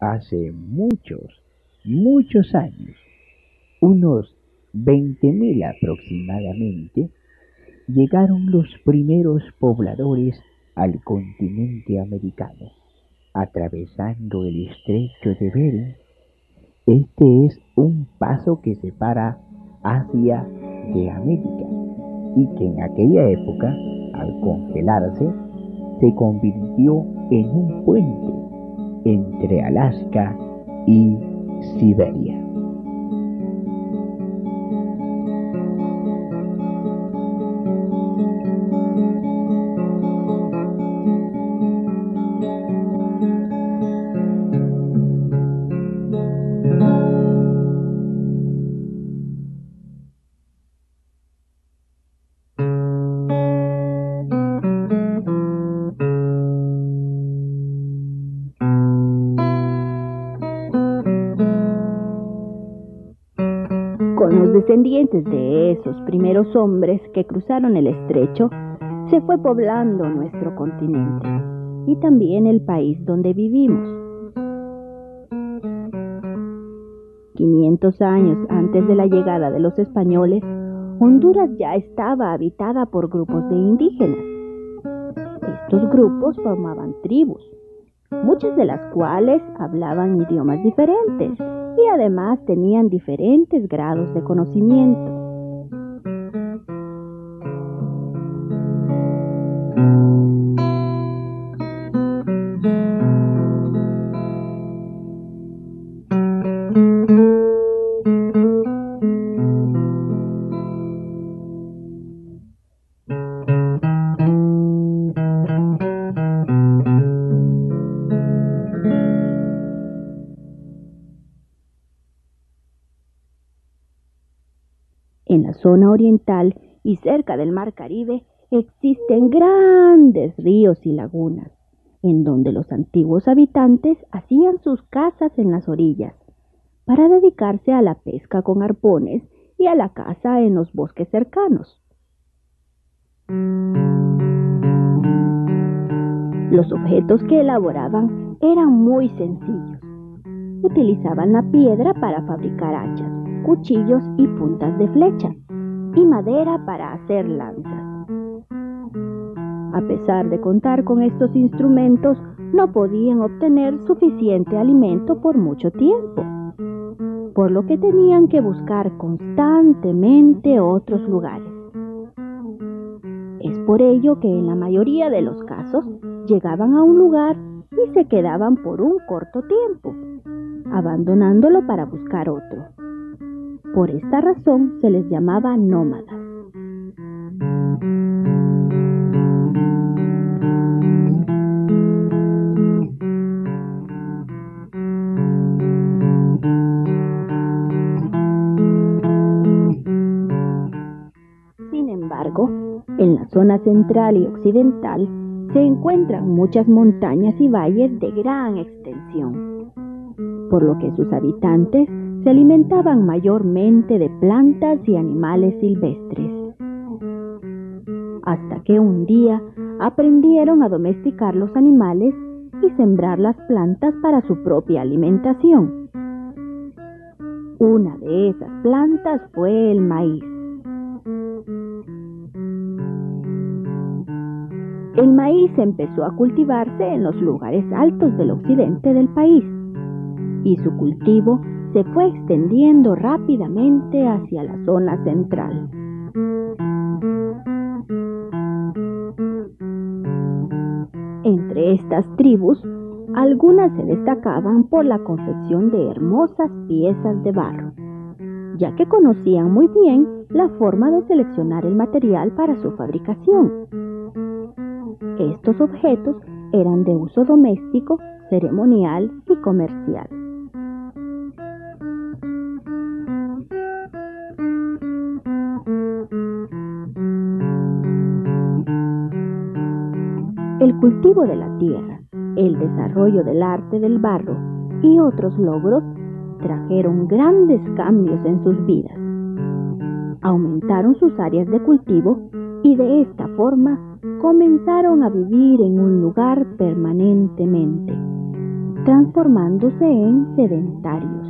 Hace muchos años, unos 20.000 aproximadamente, llegaron los primeros pobladores al continente americano, atravesando el estrecho de Bering. Este es un paso que separa Asia de América y que en aquella época, al congelarse, se convirtió en un puente entre Alaska y Siberia. Con los descendientes de esos primeros hombres que cruzaron el estrecho, se fue poblando nuestro continente y también el país donde vivimos. 500 años antes de la llegada de los españoles, Honduras ya estaba habitada por grupos de indígenas. Estos grupos formaban tribus, muchas de las cuales hablaban idiomas diferentes y además tenían diferentes grados de conocimiento. En la zona oriental y cerca del Mar Caribe existen grandes ríos y lagunas, en donde los antiguos habitantes hacían sus casas en las orillas, para dedicarse a la pesca con arpones y a la caza en los bosques cercanos. Los objetos que elaboraban eran muy sencillos. Utilizaban la piedra para fabricar hachas, cuchillos y puntas de flecha, y madera para hacer lanzas. A pesar de contar con estos instrumentos, no podían obtener suficiente alimento por mucho tiempo, por lo que tenían que buscar constantemente otros lugares. Es por ello que en la mayoría de los casos llegaban a un lugar y se quedaban por un corto tiempo, abandonándolo para buscar otro. Por esta razón se les llamaba nómadas. Sin embargo, en la zona central y occidental se encuentran muchas montañas y valles de gran extensión, por lo que sus habitantes se alimentaban mayormente de plantas y animales silvestres. Hasta que un día aprendieron a domesticar los animales y sembrar las plantas para su propia alimentación. Una de esas plantas fue el maíz. El maíz empezó a cultivarse en los lugares altos del occidente del país, y su cultivo se fue extendiendo rápidamente hacia la zona central. Entre estas tribus, algunas se destacaban por la confección de hermosas piezas de barro, ya que conocían muy bien la forma de seleccionar el material para su fabricación. Estos objetos eran de uso doméstico, ceremonial y comercial. El cultivo de la tierra, el desarrollo del arte del barro y otros logros trajeron grandes cambios en sus vidas. Aumentaron sus áreas de cultivo y de esta forma comenzaron a vivir en un lugar permanentemente. transformándose en sedentarios.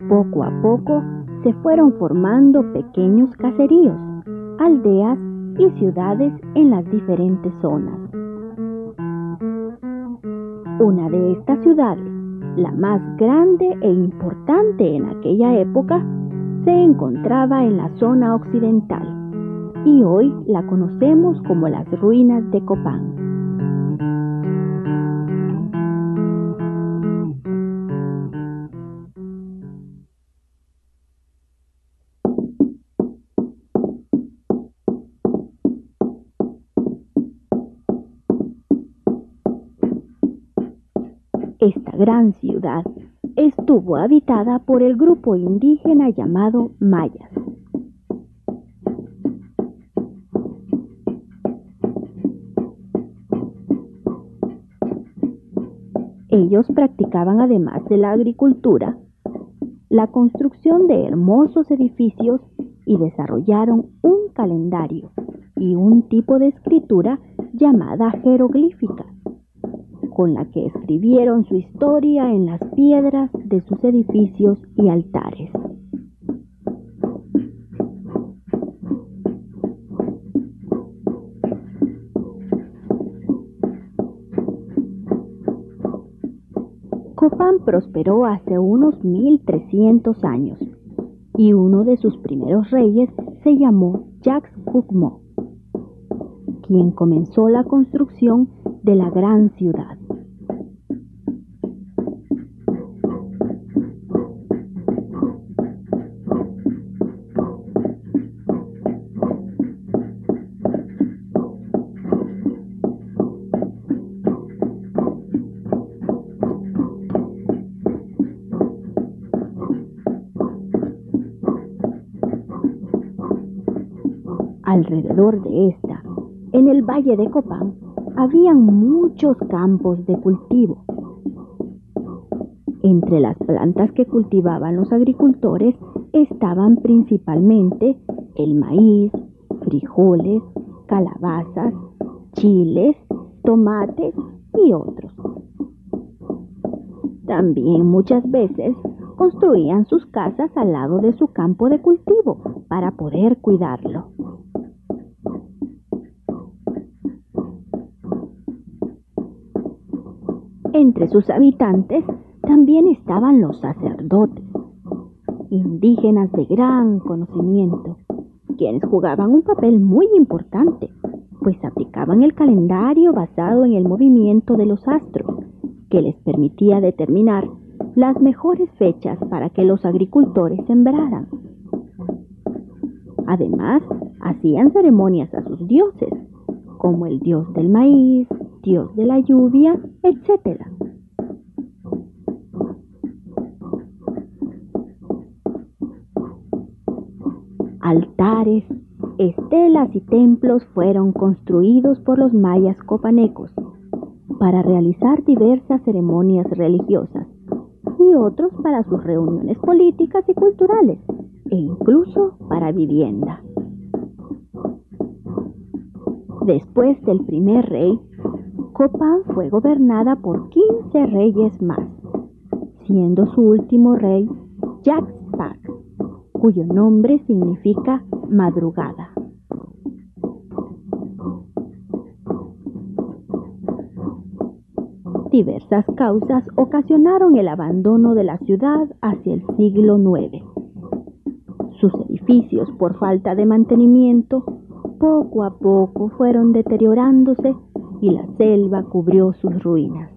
Poco a poco se fueron formando pequeños caseríos, aldeas y ciudades en las diferentes zonas. Una de estas ciudades, la más grande e importante en aquella época, se encontraba en la zona occidental y hoy la conocemos como las ruinas de Copán. Esta gran ciudad estuvo habitada por el grupo indígena llamado mayas. Ellos practicaban, además de la agricultura, la construcción de hermosos edificios y desarrollaron un calendario y un tipo de escritura llamada jeroglífica, con la que escribieron su historia en las piedras de sus edificios y altares. Copán prosperó hace unos 1300 años y uno de sus primeros reyes se llamó Yaxcucmó, quien comenzó la construcción de la gran ciudad. Alrededor de esta, en el valle de Copán, habían muchos campos de cultivo. Entre las plantas que cultivaban los agricultores estaban principalmente el maíz, frijoles, calabazas, chiles, tomates y otros. También muchas veces construían sus casas al lado de su campo de cultivo para poder cuidarlo. Entre sus habitantes también estaban los sacerdotes, indígenas de gran conocimiento, quienes jugaban un papel muy importante, pues aplicaban el calendario basado en el movimiento de los astros, que les permitía determinar las mejores fechas para que los agricultores sembraran. Además, hacían ceremonias a sus dioses, como el dios del maíz, dios de la lluvia, etc. Altares, estelas y templos fueron construidos por los mayas copanecos para realizar diversas ceremonias religiosas y otros para sus reuniones políticas y culturales e incluso para vivienda. Después del primer rey, Copán fue gobernada por 15 reyes más, siendo su último rey Yaxpac, cuyo nombre significa madrugada. Diversas causas ocasionaron el abandono de la ciudad hacia el siglo IX. Sus edificios, por falta de mantenimiento, poco a poco fueron deteriorándose y la selva cubrió sus ruinas.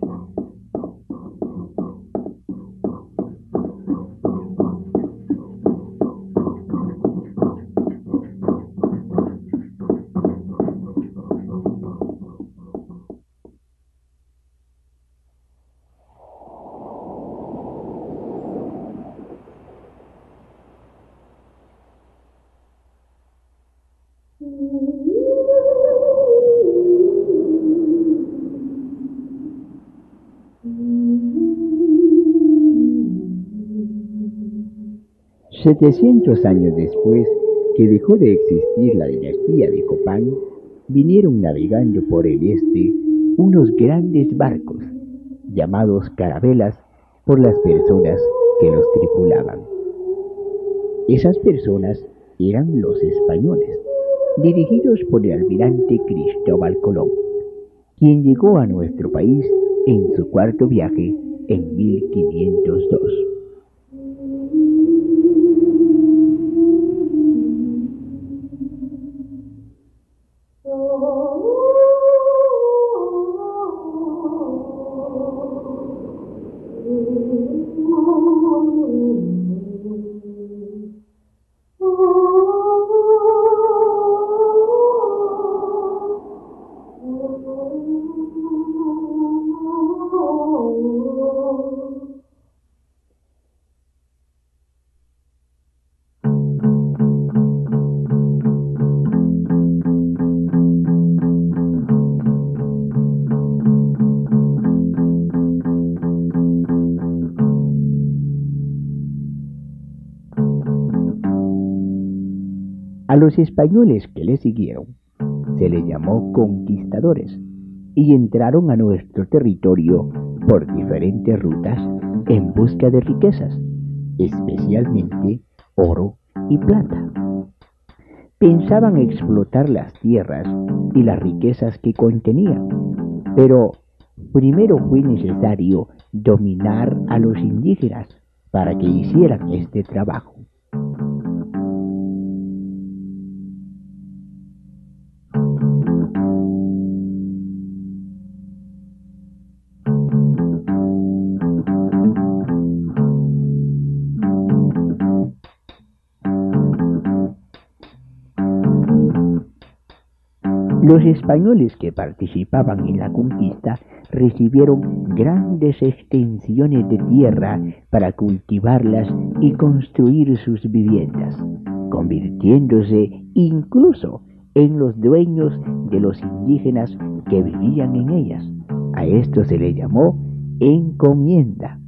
$700 años después, que dejó de existir la dinastía de Copán, vinieron navegando por el este unos grandes barcos, llamados carabelas por las personas que los tripulaban. Esas personas eran los españoles, dirigidos por el almirante Cristóbal Colón, quien llegó a nuestro país en su cuarto viaje en 1502. A los españoles que le siguieron se les llamó conquistadores y entraron a nuestro territorio por diferentes rutas en busca de riquezas, especialmente oro y plata. Pensaban explotar las tierras y las riquezas que contenían, pero primero fue necesario dominar a los indígenas para que hicieran este trabajo. Los españoles que participaban en la conquista recibieron grandes extensiones de tierra para cultivarlas y construir sus viviendas, convirtiéndose incluso en los dueños de los indígenas que vivían en ellas. A esto se le llamó encomienda.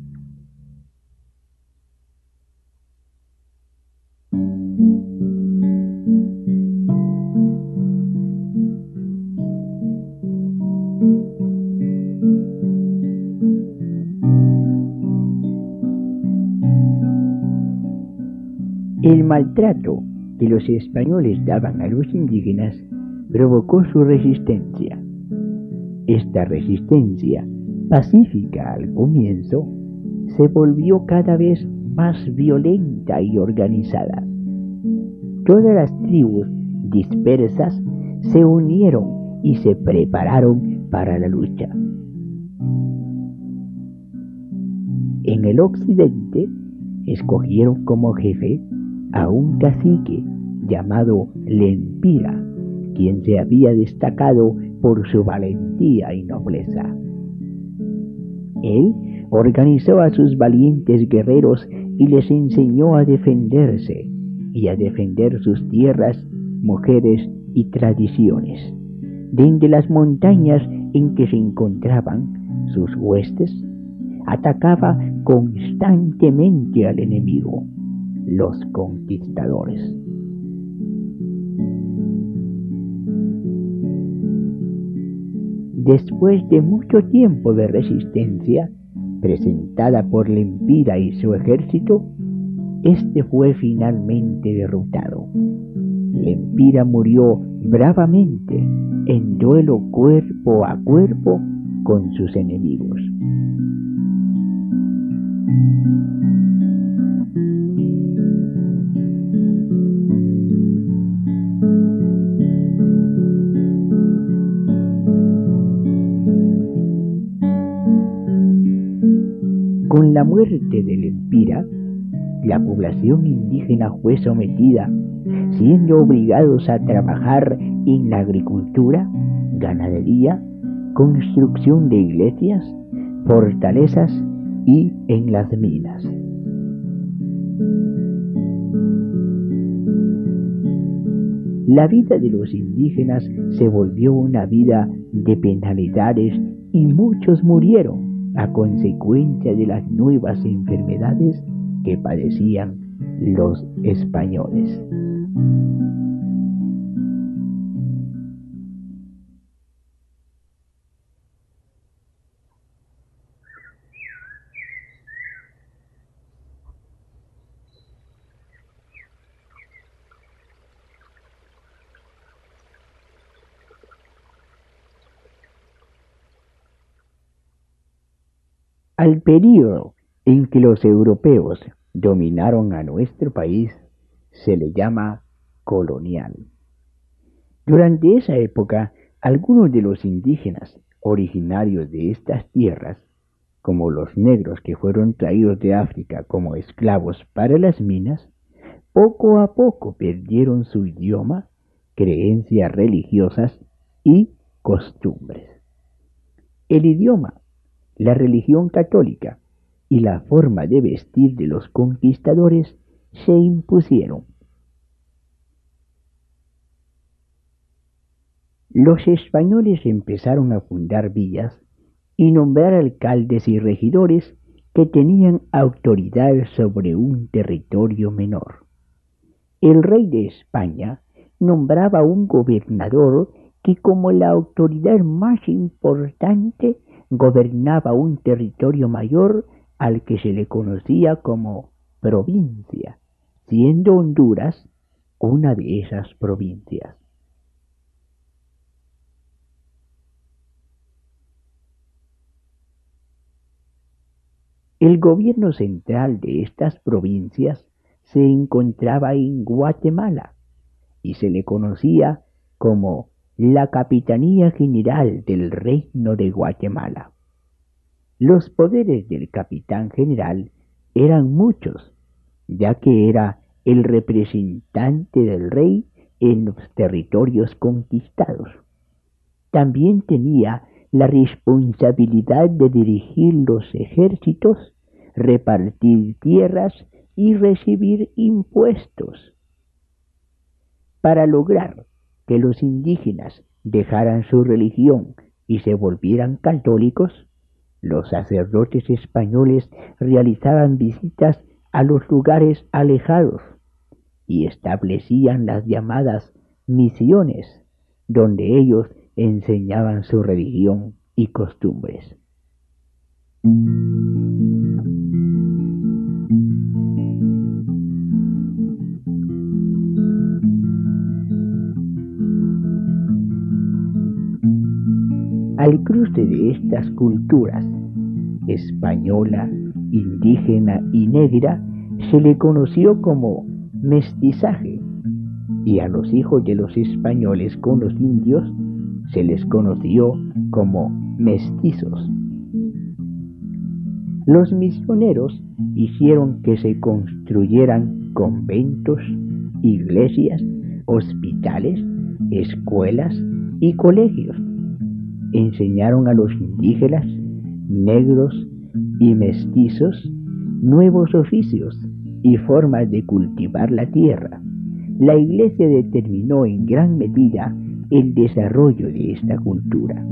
El maltrato que los españoles daban a los indígenas provocó su resistencia. Esta resistencia, pacífica al comienzo, se volvió cada vez más violenta y organizada. Todas las tribus dispersas se unieron y se prepararon para la lucha. En el occidente, escogieron como jefe a un cacique llamado Lempira, quien se había destacado por su valentía y nobleza. Él organizó a sus valientes guerreros y les enseñó a defenderse y a defender sus tierras, mujeres y tradiciones. Desde las montañas en que se encontraban sus huestes, atacaba constantemente al enemigo, los conquistadores. Después de mucho tiempo de resistencia, presentada por Lempira y su ejército, este fue finalmente derrotado. Lempira murió bravamente en duelo cuerpo a cuerpo con sus enemigos. Con la muerte de Lempira, la población indígena fue sometida, siendo obligados a trabajar en la agricultura, ganadería, construcción de iglesias, fortalezas y en las minas. La vida de los indígenas se volvió una vida de penalidades y muchos murieron a consecuencia de las nuevas enfermedades que padecían los españoles. Al período en que los europeos dominaron a nuestro país se le llama colonial. Durante esa época, algunos de los indígenas originarios de estas tierras, como los negros que fueron traídos de África como esclavos para las minas, poco a poco perdieron su idioma, creencias religiosas y costumbres. El idioma, la religión católica y la forma de vestir de los conquistadores se impusieron. Los españoles empezaron a fundar villas y nombrar alcaldes y regidores que tenían autoridad sobre un territorio menor. El rey de España nombraba un gobernador que, como la autoridad más importante, gobernaba un territorio mayor al que se le conocía como provincia, siendo Honduras una de esas provincias. El gobierno central de estas provincias se encontraba en Guatemala y se le conocía como la Capitanía General del Reino de Guatemala. Los poderes del capitán general eran muchos, ya que era el representante del rey en los territorios conquistados. También tenía la responsabilidad de dirigir los ejércitos, repartir tierras y recibir impuestos. Para lograr que los indígenas dejaran su religión y se volvieran católicos, los sacerdotes españoles realizaban visitas a los lugares alejados y establecían las llamadas misiones, donde ellos enseñaban su religión y costumbres. Al cruce de estas culturas, española, indígena y negra, se le conoció como mestizaje, y a los hijos de los españoles con los indios se les conoció como mestizos. Los misioneros hicieron que se construyeran conventos, iglesias, hospitales, escuelas y colegios. Enseñaron a los indígenas, negros y mestizos nuevos oficios y formas de cultivar la tierra. La Iglesia determinó en gran medida el desarrollo de esta cultura.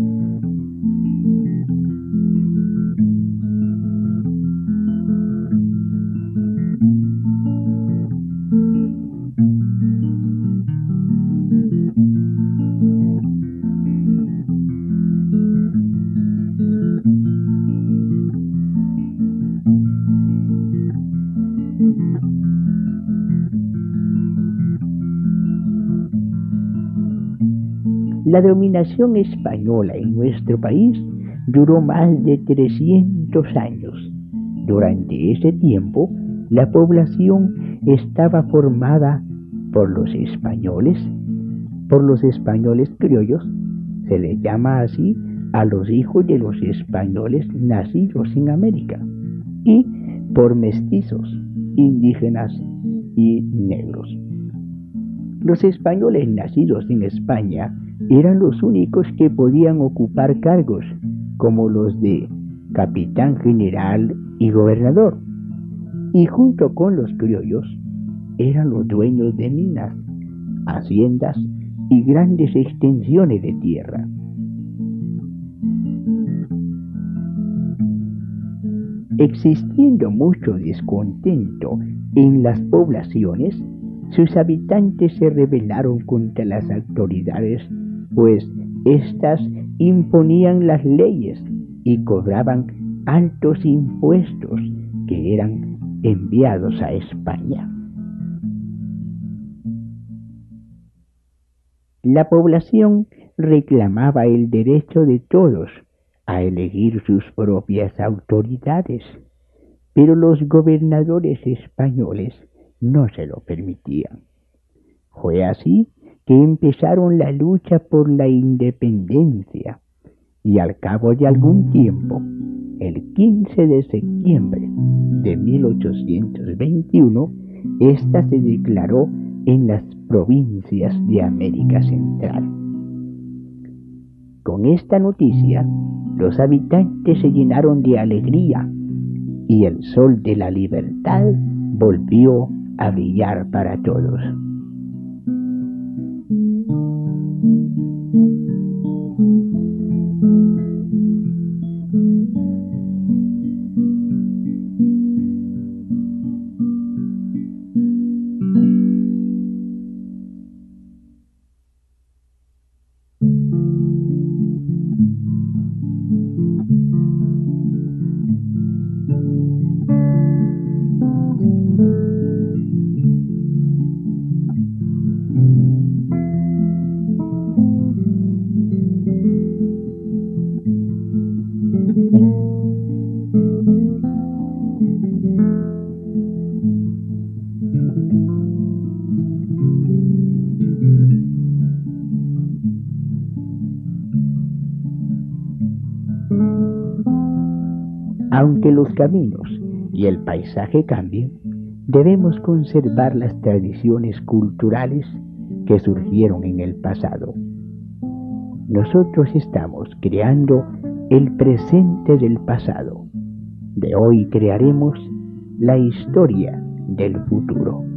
La dominación española en nuestro país duró más de 300 años. Durante ese tiempo, la población estaba formada por los españoles criollos, se les llama así a los hijos de los españoles nacidos en América, y por mestizos, indígenas y negros. Los españoles nacidos en España eran los únicos que podían ocupar cargos como los de capitán general y gobernador, y junto con los criollos eran los dueños de minas, haciendas y grandes extensiones de tierra. Existiendo mucho descontento en las poblaciones, sus habitantes se rebelaron contra las autoridades, pues éstas imponían las leyes y cobraban altos impuestos que eran enviados a España. La población reclamaba el derecho de todos a elegir sus propias autoridades, pero los gobernadores españoles no se lo permitían. Fue así que empezaron la lucha por la independencia y al cabo de algún tiempo, el 15 de septiembre de 1821, ésta se declaró en las provincias de América Central. Con esta noticia, los habitantes se llenaron de alegría y el sol de la libertad volvió a brillar para todos. Aunque los caminos y el paisaje cambien, debemos conservar las tradiciones culturales que surgieron en el pasado. Nosotros estamos creando el presente del pasado. De hoy crearemos la historia del futuro.